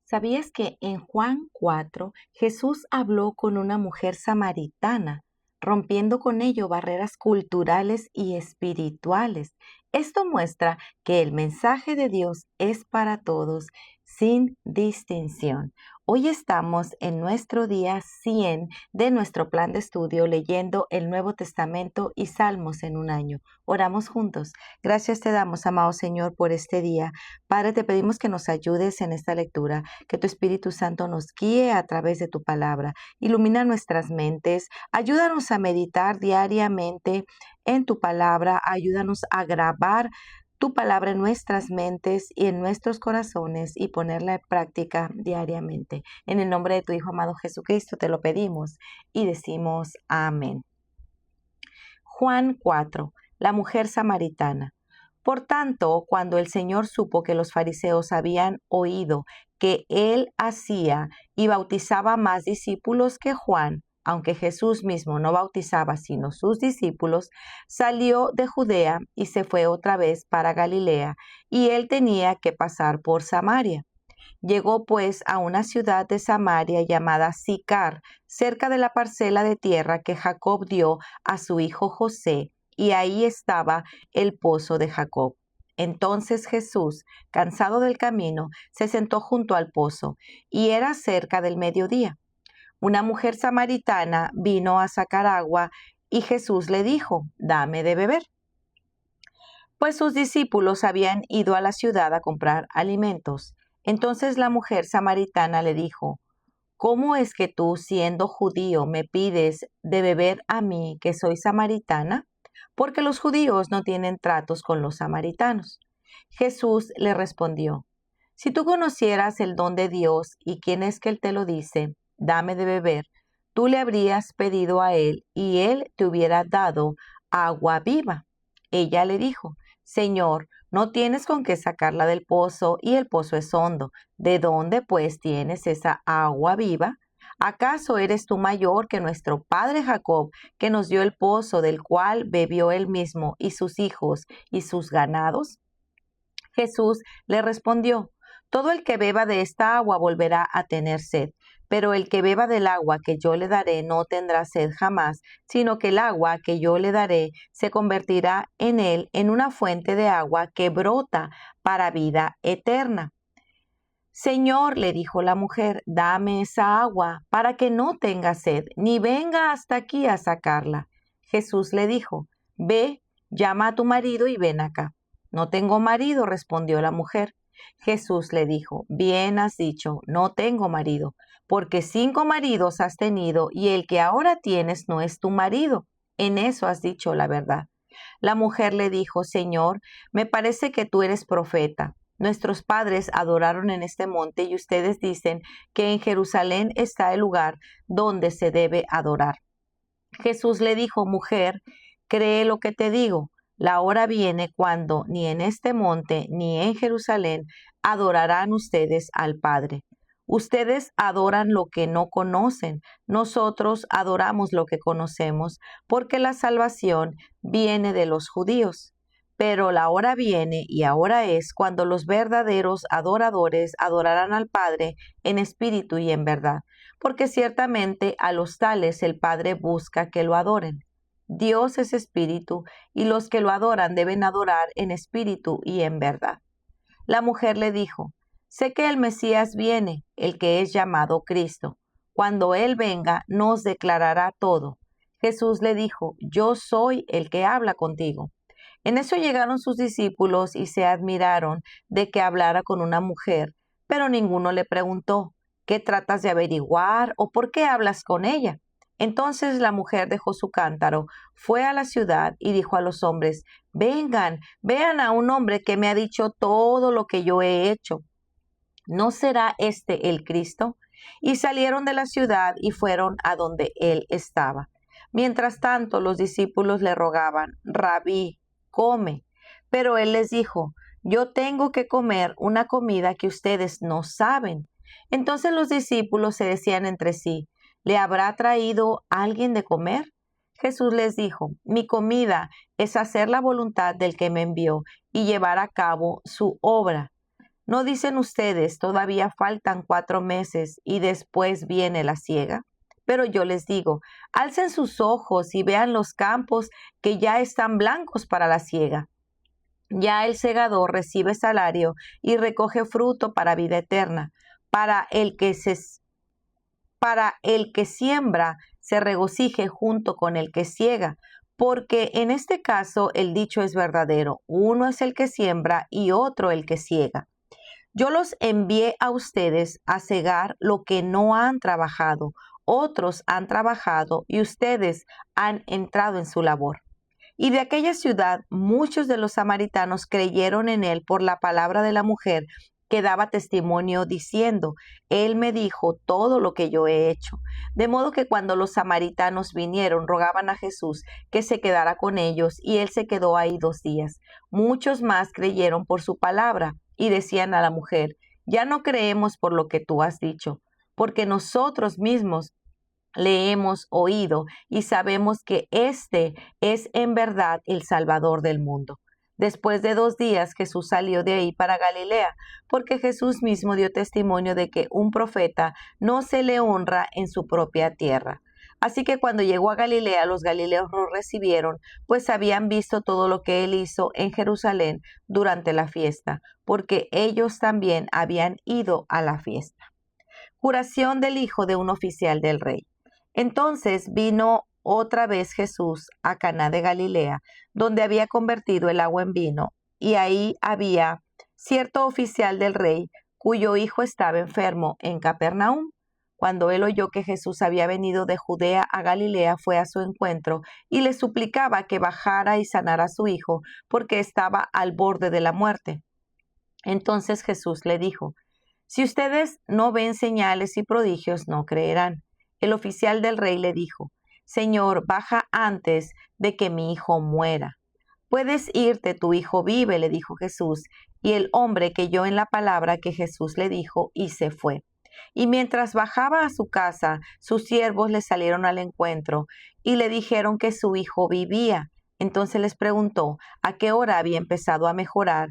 ¿Sabías que en Juan 4 Jesús habló con una mujer samaritana, rompiendo con ello barreras culturales y espirituales? Esto muestra que el mensaje de Dios es para todos, sin distinción. Hoy estamos en nuestro día 100 de nuestro plan de estudio leyendo el Nuevo Testamento y Salmos en un año. Oramos juntos. Gracias te damos, amado Señor, por este día. Padre, te pedimos que nos ayudes en esta lectura, que tu Espíritu Santo nos guíe a través de tu palabra. Ilumina nuestras mentes, ayúdanos a meditar diariamente en tu palabra, ayúdanos a grabar tu palabra en nuestras mentes y en nuestros corazones y ponerla en práctica diariamente. En el nombre de tu Hijo amado Jesucristo te lo pedimos y decimos amén. Juan 4. La mujer samaritana. Por tanto, cuando el Señor supo que los fariseos habían oído que él hacía y bautizaba más discípulos que Juan, aunque Jesús mismo no bautizaba sino sus discípulos, salió de Judea y se fue otra vez para Galilea, y él tenía que pasar por Samaria. Llegó pues a una ciudad de Samaria llamada Sicar, cerca de la parcela de tierra que Jacob dio a su hijo José, y ahí estaba el pozo de Jacob. Entonces Jesús, cansado del camino, se sentó junto al pozo, y era cerca del mediodía. Una mujer samaritana vino a sacar agua, y Jesús le dijo: «Dame de beber», pues sus discípulos habían ido a la ciudad a comprar alimentos. Entonces la mujer samaritana le dijo: «¿Cómo es que tú, siendo judío, me pides de beber a mí, que soy samaritana?», porque los judíos no tienen tratos con los samaritanos. Jesús le respondió: «Si tú conocieras el don de Dios y quién es que él te lo dice, dame de beber, tú le habrías pedido a él y él te hubiera dado agua viva». Ella le dijo: «Señor, no tienes con qué sacarla del pozo y el pozo es hondo. ¿De dónde pues tienes esa agua viva? ¿Acaso eres tú mayor que nuestro padre Jacob, que nos dio el pozo del cual bebió él mismo y sus hijos y sus ganados?». Jesús le respondió: «Todo el que beba de esta agua volverá a tener sed, pero el que beba del agua que yo le daré no tendrá sed jamás, sino que el agua que yo le daré se convertirá en él en una fuente de agua que brota para vida eterna». «Señor», le dijo la mujer, «dame esa agua para que no tenga sed, ni venga hasta aquí a sacarla». Jesús le dijo: «Ve, llama a tu marido y ven acá». «No tengo marido», respondió la mujer. Jesús le dijo: «Bien has dicho, no tengo marido, porque 5 maridos has tenido y el que ahora tienes no es tu marido. En eso has dicho la verdad». La mujer le dijo: «Señor, me parece que tú eres profeta. Nuestros padres adoraron en este monte y ustedes dicen que en Jerusalén está el lugar donde se debe adorar». Jesús le dijo: «Mujer, cree lo que te digo. La hora viene cuando ni en este monte ni en Jerusalén adorarán ustedes al Padre. Ustedes adoran lo que no conocen. Nosotros adoramos lo que conocemos, porque la salvación viene de los judíos. Pero la hora viene y ahora es cuando los verdaderos adoradores adorarán al Padre en espíritu y en verdad, porque ciertamente a los tales el Padre busca que lo adoren. Dios es espíritu, y los que lo adoran deben adorar en espíritu y en verdad». La mujer le dijo: «Sé que el Mesías viene, el que es llamado Cristo. Cuando Él venga, nos declarará todo». Jesús le dijo: «Yo soy el que habla contigo». En eso llegaron sus discípulos y se admiraron de que hablara con una mujer, pero ninguno le preguntó: «¿Qué tratas de averiguar o por qué hablas con ella?». Entonces la mujer dejó su cántaro, fue a la ciudad y dijo a los hombres: «Vengan, vean a un hombre que me ha dicho todo lo que yo he hecho. ¿No será este el Cristo?». Y salieron de la ciudad y fueron a donde él estaba. Mientras tanto, los discípulos le rogaban: «Rabí, come». Pero él les dijo: «Yo tengo que comer una comida que ustedes no saben». Entonces los discípulos se decían entre sí: «¿Le habrá traído alguien de comer?». Jesús les dijo: «Mi comida es hacer la voluntad del que me envió y llevar a cabo su obra». ¿No dicen ustedes, todavía faltan 4 meses y después viene la siega? Pero yo les digo, alcen sus ojos y vean los campos que ya están blancos para la siega. Ya el segador recibe salario y recoge fruto para vida eterna. Para el que siembra se regocije junto con el que siega, porque en este caso el dicho es verdadero: uno es el que siembra y otro el que siega. Yo los envié a ustedes a segar lo que no han trabajado. Otros han trabajado y ustedes han entrado en su labor. Y de aquella ciudad muchos de los samaritanos creyeron en él por la palabra de la mujer que daba testimonio diciendo: Él me dijo todo lo que yo he hecho. De modo que cuando los samaritanos vinieron, rogaban a Jesús que se quedara con ellos, y él se quedó ahí 2 días. Muchos más creyeron por su palabra y decían a la mujer: Ya no creemos por lo que tú has dicho, porque nosotros mismos le hemos oído y sabemos que este es en verdad el Salvador del mundo. Después de 2 días Jesús salió de ahí para Galilea, porque Jesús mismo dio testimonio de que un profeta no se le honra en su propia tierra. Así que cuando llegó a Galilea, los galileos lo recibieron, pues habían visto todo lo que él hizo en Jerusalén durante la fiesta, porque ellos también habían ido a la fiesta. Curación del hijo de un oficial del rey. Entonces vino otra vez Jesús a Caná de Galilea, donde había convertido el agua en vino, y ahí había cierto oficial del rey, cuyo hijo estaba enfermo en Capernaum. Cuando él oyó que Jesús había venido de Judea a Galilea, fue a su encuentro y le suplicaba que bajara y sanara a su hijo, porque estaba al borde de la muerte. Entonces Jesús le dijo: Si ustedes no ven señales y prodigios, no creerán. El oficial del rey le dijo: Señor, baja antes de que mi hijo muera. Puedes irte, tu hijo vive, le dijo Jesús. Y el hombre creyó en la palabra que Jesús le dijo y se fue. Y mientras bajaba a su casa, sus siervos le salieron al encuentro y le dijeron que su hijo vivía. Entonces les preguntó a qué hora había empezado a mejorar,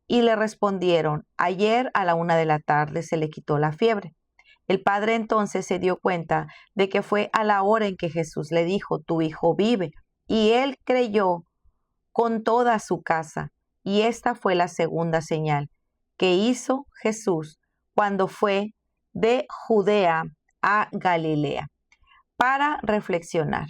y le respondieron: Ayer a la 1 de la tarde se le quitó la fiebre. El padre entonces se dio cuenta de que fue a la hora en que Jesús le dijo: Tu hijo vive. Y él creyó con toda su casa. Y esta fue la segunda señal que hizo Jesús cuando fue de Judea a Galilea. Para reflexionar.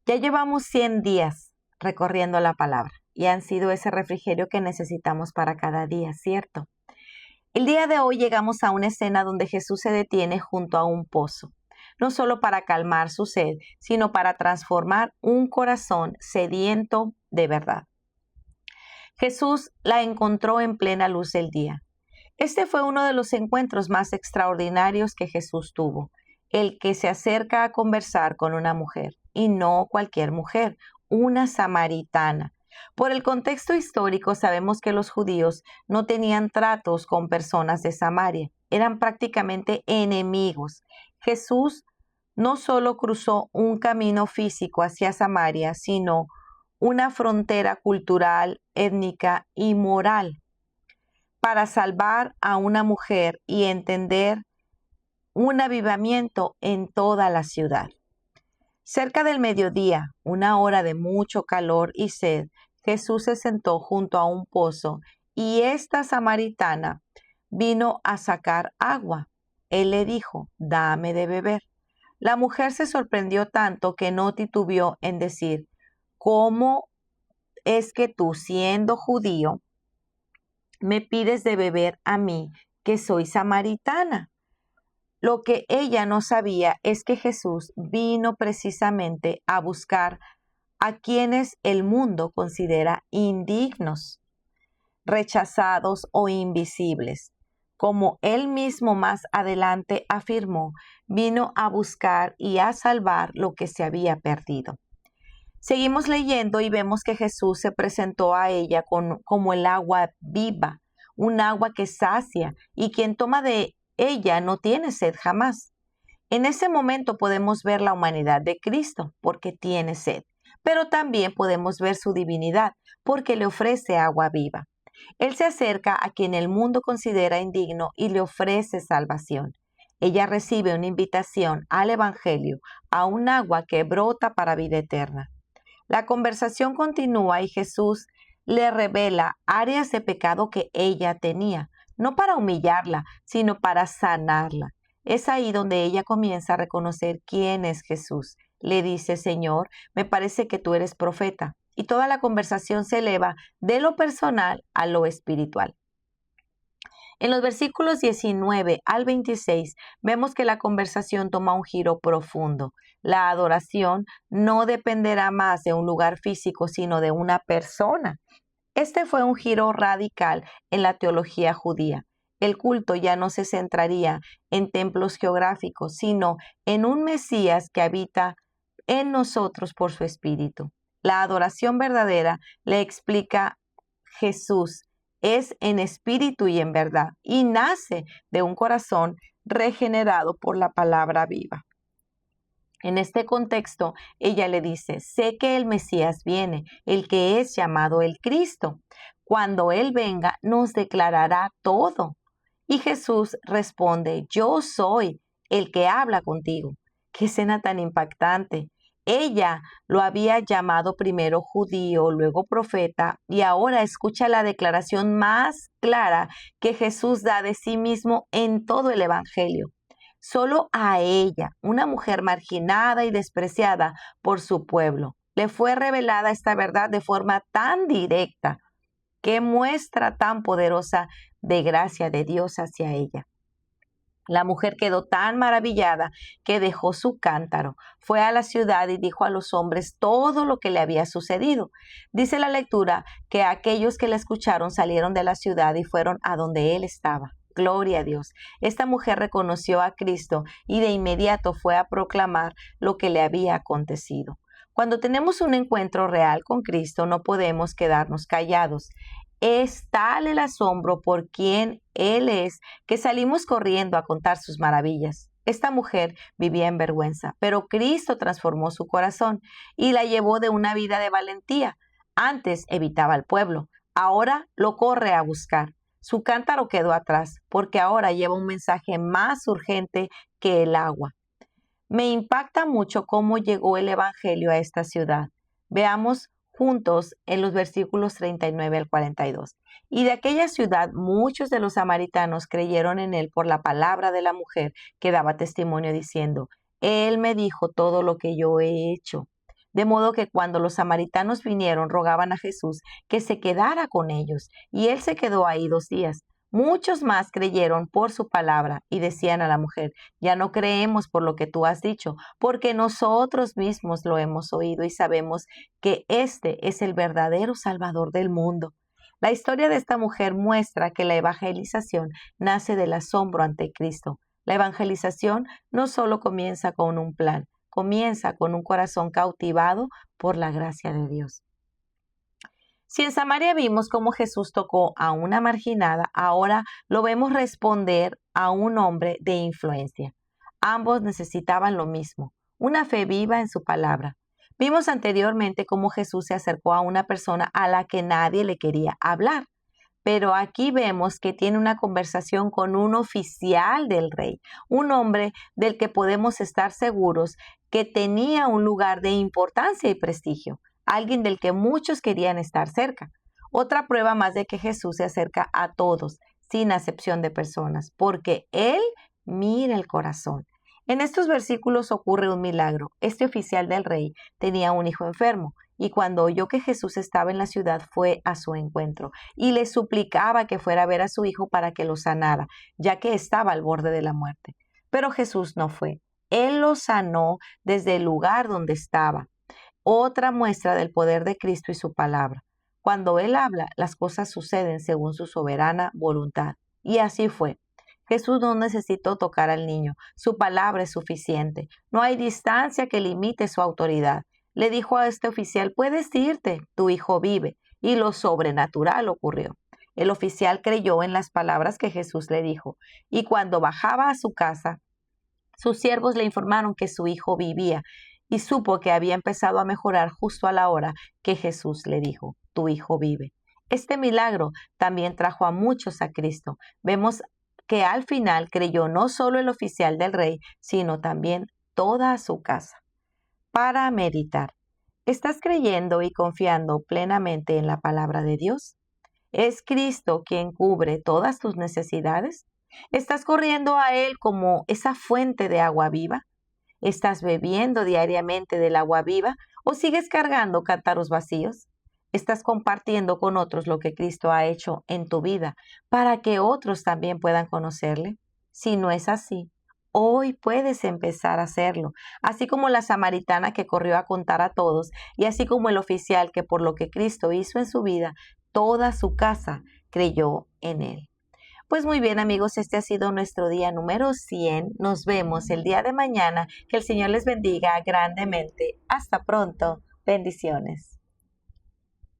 Ya llevamos 100 días recorriendo la palabra y han sido ese refrigerio que necesitamos para cada día, ¿cierto? El día de hoy llegamos a una escena donde Jesús se detiene junto a un pozo, no solo para calmar su sed, sino para transformar un corazón sediento de verdad. Jesús la encontró en plena luz del día. Este fue uno de los encuentros más extraordinarios que Jesús tuvo, el que se acerca a conversar con una mujer, y no cualquier mujer, una samaritana. Por el contexto histórico sabemos que los judíos no tenían tratos con personas de Samaria, eran prácticamente enemigos. Jesús no solo cruzó un camino físico hacia Samaria, sino una frontera cultural, étnica y moral para salvar a una mujer y entender un avivamiento en toda la ciudad. Cerca del mediodía, una hora de mucho calor y sed, Jesús se sentó junto a un pozo y esta samaritana vino a sacar agua. Él le dijo: Dame de beber. La mujer se sorprendió tanto que no titubeó en decir: ¿Cómo es que tú, siendo judío, me pides de beber a mí, que soy samaritana? Lo que ella no sabía es que Jesús vino precisamente a buscar a quienes el mundo considera indignos, rechazados o invisibles. Como él mismo más adelante afirmó, vino a buscar y a salvar lo que se había perdido. Seguimos leyendo y vemos que Jesús se presentó a ella como el agua viva, un agua que sacia, y quien toma de ella no tiene sed jamás. En ese momento podemos ver la humanidad de Cristo, porque tiene sed, pero también podemos ver su divinidad, porque le ofrece agua viva. Él se acerca a quien el mundo considera indigno y le ofrece salvación. Ella recibe una invitación al Evangelio, a un agua que brota para vida eterna. La conversación continúa y Jesús le revela áreas de pecado que ella tenía, no para humillarla, sino para sanarla. Es ahí donde ella comienza a reconocer quién es Jesús. Le dice: Señor, me parece que tú eres profeta. Y toda la conversación se eleva de lo personal a lo espiritual. En los versículos 19 al 26 vemos que la conversación toma un giro profundo. La adoración no dependerá más de un lugar físico, sino de una persona. Este fue un giro radical en la teología judía. El culto ya no se centraría en templos geográficos, sino en un Mesías que habita en nosotros por su Espíritu. La adoración verdadera, le explica Jesús, es en espíritu y en verdad, y nace de un corazón regenerado por la palabra viva. En este contexto, ella le dice: sé que el Mesías viene, el que es llamado el Cristo. Cuando Él venga, nos declarará todo. Y Jesús responde: yo soy el que habla contigo. Qué escena tan impactante. Ella lo había llamado primero judío, luego profeta, y ahora escucha la declaración más clara que Jesús da de sí mismo en todo el Evangelio. Solo a ella, una mujer marginada y despreciada por su pueblo, le fue revelada esta verdad de forma tan directa. Qué muestra tan poderosa de gracia de Dios hacia ella. La mujer quedó tan maravillada que dejó su cántaro, fue a la ciudad y dijo a los hombres todo lo que le había sucedido. Dice la lectura que aquellos que la escucharon salieron de la ciudad y fueron a donde él estaba. Gloria a Dios. Esta mujer reconoció a Cristo y de inmediato fue a proclamar lo que le había acontecido. Cuando tenemos un encuentro real con Cristo, no podemos quedarnos callados. Es tal el asombro por quien Él es que salimos corriendo a contar sus maravillas. Esta mujer vivía en vergüenza, pero Cristo transformó su corazón y la llevó de una vida de valentía. Antes evitaba al pueblo, ahora lo corre a buscar. Su cántaro quedó atrás, porque ahora lleva un mensaje más urgente que el agua. Me impacta mucho cómo llegó el Evangelio a esta ciudad. Veamos juntos en los versículos 39 al 42. Y de aquella ciudad muchos de los samaritanos creyeron en él por la palabra de la mujer que daba testimonio diciendo: Él me dijo todo lo que yo he hecho. De modo que cuando los samaritanos vinieron, rogaban a Jesús que se quedara con ellos, y él se quedó ahí 2 días. Muchos más creyeron por su palabra y decían a la mujer: ya no creemos por lo que tú has dicho, porque nosotros mismos lo hemos oído y sabemos que este es el verdadero Salvador del mundo. La historia de esta mujer muestra que la evangelización nace del asombro ante Cristo. La evangelización no solo comienza con un plan, comienza con un corazón cautivado por la gracia de Dios. Si en Samaria vimos cómo Jesús tocó a una marginada, ahora lo vemos responder a un hombre de influencia. Ambos necesitaban lo mismo, una fe viva en su palabra. Vimos anteriormente cómo Jesús se acercó a una persona a la que nadie le quería hablar. Pero aquí vemos que tiene una conversación con un oficial del rey, un hombre del que podemos estar seguros que tenía un lugar de importancia y prestigio, alguien del que muchos querían estar cerca. Otra prueba más de que Jesús se acerca a todos, sin acepción de personas, porque Él mira el corazón. En estos versículos ocurre un milagro. Este oficial del rey tenía un hijo enfermo, y cuando oyó que Jesús estaba en la ciudad, fue a su encuentro y le suplicaba que fuera a ver a su hijo para que lo sanara, ya que estaba al borde de la muerte. Pero Jesús no fue. Él lo sanó desde el lugar donde estaba. Otra muestra del poder de Cristo y su palabra. Cuando Él habla, las cosas suceden según su soberana voluntad. Y así fue. Jesús no necesitó tocar al niño. Su palabra es suficiente. No hay distancia que limite su autoridad. Le dijo a este oficial: puedes irte, tu hijo vive. Y lo sobrenatural ocurrió. El oficial creyó en las palabras que Jesús le dijo. Y cuando bajaba a su casa, sus siervos le informaron que su hijo vivía y supo que había empezado a mejorar justo a la hora que Jesús le dijo: tu hijo vive. Este milagro también trajo a muchos a Cristo. Vemos que al final creyó no solo el oficial del rey, sino también toda su casa. Para meditar, ¿estás creyendo y confiando plenamente en la palabra de Dios? ¿Es Cristo quien cubre todas tus necesidades? ¿Estás corriendo a Él como esa fuente de agua viva? ¿Estás bebiendo diariamente del agua viva o sigues cargando cántaros vacíos? ¿Estás compartiendo con otros lo que Cristo ha hecho en tu vida para que otros también puedan conocerle? Si no es así, hoy puedes empezar a hacerlo, así como la samaritana que corrió a contar a todos y así como el oficial que por lo que Cristo hizo en su vida, toda su casa creyó en él. Pues muy bien amigos, este ha sido nuestro día número 100. Nos vemos el día de mañana. Que el Señor les bendiga grandemente. Hasta pronto. Bendiciones.